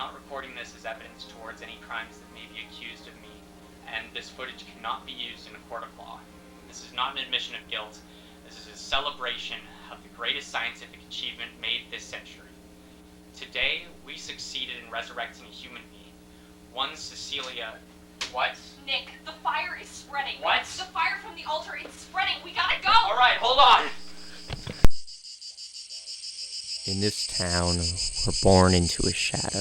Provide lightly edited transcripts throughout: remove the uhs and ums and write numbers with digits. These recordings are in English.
not recording this as evidence towards any crimes that may be accused of me, and this footage cannot be used in a court of law. This is not an admission of guilt. This is a celebration of the greatest scientific achievement made this century. Today, we succeeded in resurrecting a human being. One Cecilia... What? Nick, the fire is spreading. What? The fire from the altar, it's spreading. We gotta go! Alright, hold on! In this town, we're born into a shadow,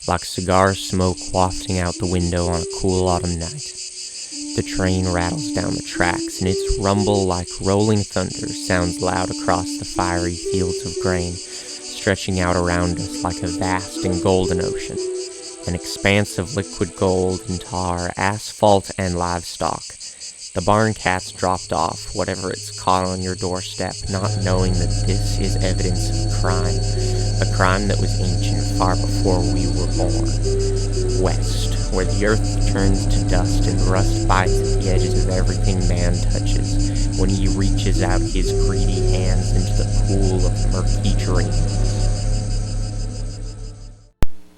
like cigar smoke wafting out the window on a cool autumn night. The train rattles down the tracks, and its rumble like rolling thunder sounds loud across the fiery fields of grain, stretching out around us like a vast and golden ocean, an expanse of liquid gold and tar, asphalt and livestock. The barn cat's dropped off, whatever it's caught on your doorstep, not knowing that this is evidence of a crime that was ancient far before we were born. West, where the earth turns to dust and rust bites at the edges of everything man touches, when he reaches out his greedy hands into the pool of murky dreams.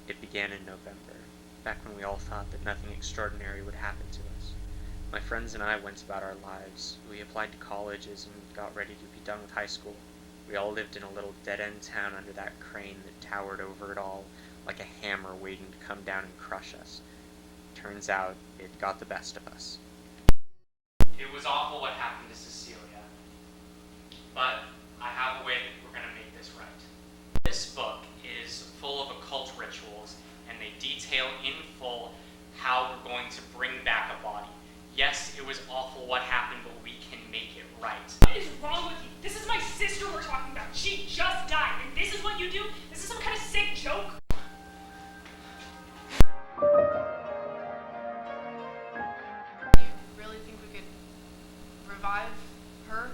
It began in November, back when we all thought that nothing extraordinary would happen to us. My friends and I went about our lives. We applied to colleges and got ready to be done with high school. We all lived in a little dead-end town under that crane that towered over it all, like a hammer waiting to come down and crush us. Turns out, it got the best of us. It was awful what happened to Cecilia, but I have a way that we're going to make this right. This book is full of occult rituals, and they detail in full how we're going to bring back a body. Yes, it was awful what happened, but we can make it right. What is wrong with you? This is my sister we're talking about. She just died, and this is what you do? This is some kind of sick joke? You really think we could revive her?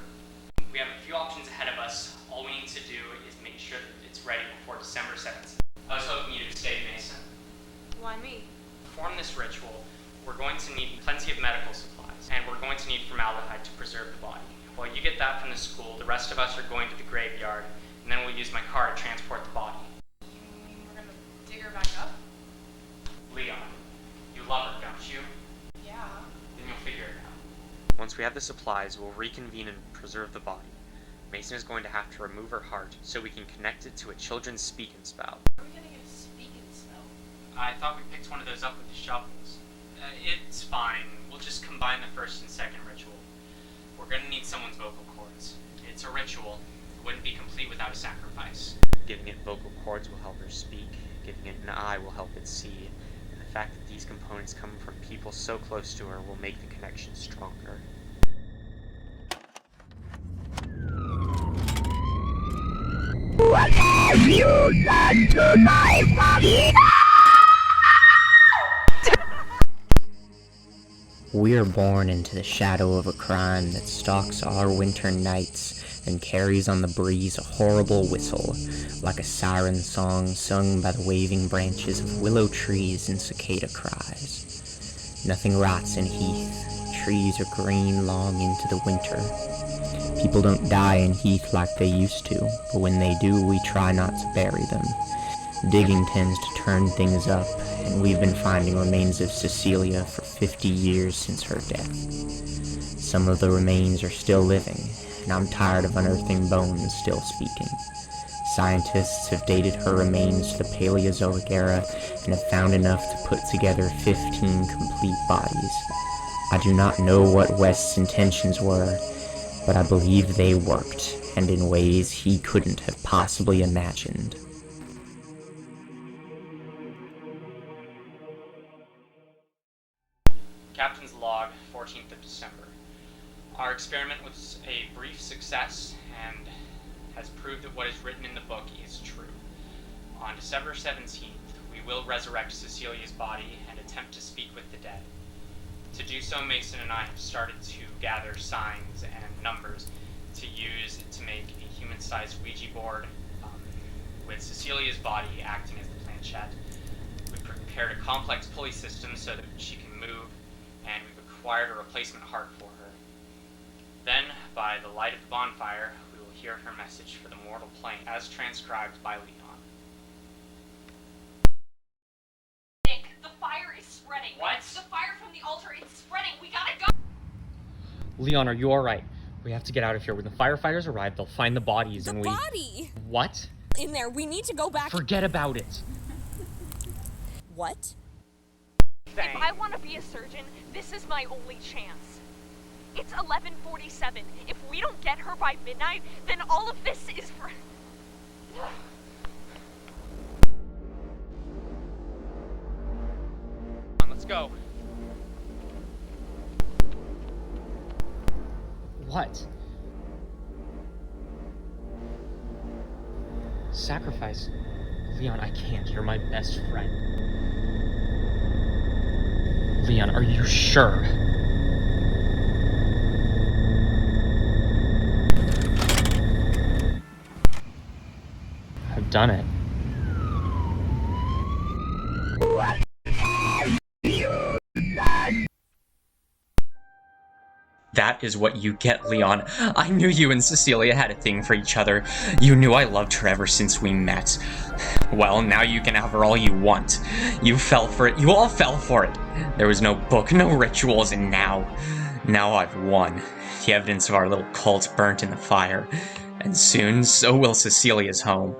We have a few options ahead of us. All we need to do is make sure that it's ready before December 17th. I was hoping you'd stay, Mason. Why me? To perform this ritual, we're going to need plenty of medical supplies, and we're going to need formaldehyde to preserve the body. While you get that from the school, the rest of us are going to the graveyard, and then we'll use my car to transport the body. You mean we're gonna dig her back up? Leon, you love her, don't you? Yeah. Then you'll figure it out. Once we have the supplies, we'll reconvene and preserve the body. Mason is going to have to remove her heart so we can connect it to a children's speak-and spell. Where are we gonna get a speak-and spell? I thought we picked one of those up with the shovels. It's fine. We'll just combine the first and second ritual. We're gonna need someone's vocal cords. It's a ritual. It wouldn't be complete without a sacrifice. Giving it vocal cords will help her speak. Giving it an eye will help it see. And the fact that these components come from people so close to her will make the connection stronger. What have you done to my body? We are born into the shadow of a crime that stalks our winter nights and carries on the breeze a horrible whistle, like a siren song sung by the waving branches of willow trees and cicada cries. Nothing rots in Heath. Trees are green long into the winter. People don't die in Heath like they used to, but when they do, we try not to bury them. Digging tends to turn things up, and we've been finding remains of Cecilia for 50 years since her death. Some of the remains are still living, and I'm tired of unearthing bones still speaking. Scientists have dated her remains to the Paleozoic era and have found enough to put together 15 complete bodies. I do not know what West's intentions were, but I believe they worked, and in ways he couldn't have possibly imagined. Captain's log, 14th of December. Our experiment was a brief success and has proved that what is written in the book is true. On December 17th, we will resurrect Cecilia's body and attempt to speak with the dead. To do so, Mason and I have started to gather signs and numbers to use to make a human-sized Ouija board with Cecilia's body acting as the planchette. We've prepared a complex pulley system so that she can move, and we've acquired a replacement heart for her. Then, by the light of the bonfire, we will hear her message for the mortal plane as transcribed by Leon. spreading. What? The fire from the altar, it's spreading. We gotta go. Leon, are you alright? We have to get out of here. When the firefighters arrive, they'll find the bodies and we... The body! What? In there. We need to go back. Forget about it. What? If I want to be a surgeon, this is my only chance. It's 11:47. If we don't get her by midnight, then all of this is for... Let's go. What? Sacrifice? Leon, I can't. You're my best friend. Leon, are you sure? I've done it. That is what you get, Leon. I knew you and Cecilia had a thing for each other. You knew I loved her ever since we met. Well, now you can have her all you want. You fell for it. You all fell for it. There was no book, no rituals, and now I've won. The evidence of our little cult burnt in the fire. And soon, so will Cecilia's home.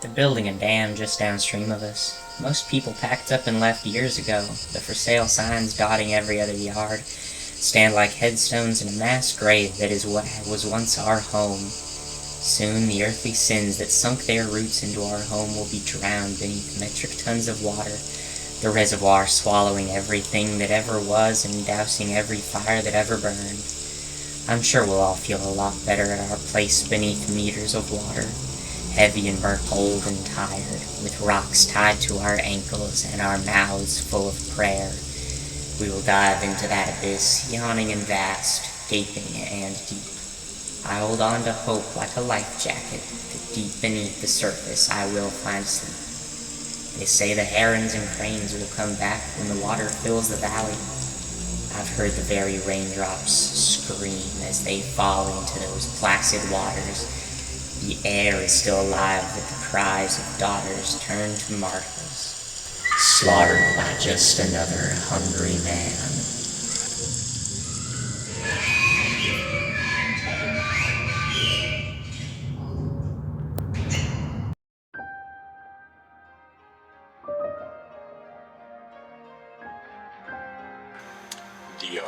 They're building a dam just downstream of us. Most people packed up and left years ago. The for sale signs dotting every other yard stand like headstones in a mass grave that is what was once our home. Soon the earthly sins that sunk their roots into our home will be drowned beneath metric tons of water, the reservoir swallowing everything that ever was and dousing every fire that ever burned. I'm sure we'll all feel a lot better at our place beneath meters of water, heavy and burnt old and tired, with rocks tied to our ankles and our mouths full of prayer. We will dive into that abyss, yawning and vast, gaping and deep. I hold on to hope like a life jacket, that deep beneath the surface I will find sleep. They say the herons and cranes will come back when the water fills the valley. I've heard the very raindrops scream as they fall into those placid waters. The air is still alive with the cries of daughters turned to martyrs, slaughtered by just another hungry man. The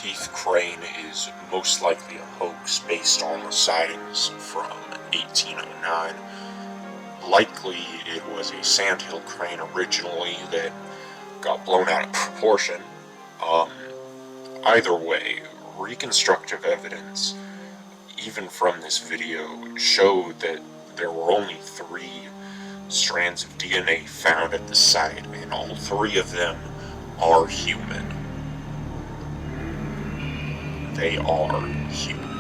Heath Crane is most likely a hoax based on the sightings from 1809. Likely it was a sandhill crane originally that got blown out of proportion. Either way, reconstructive evidence, even from this video, showed that there were only 3 strands of DNA found at the site, and all 3 of them are human. They are human.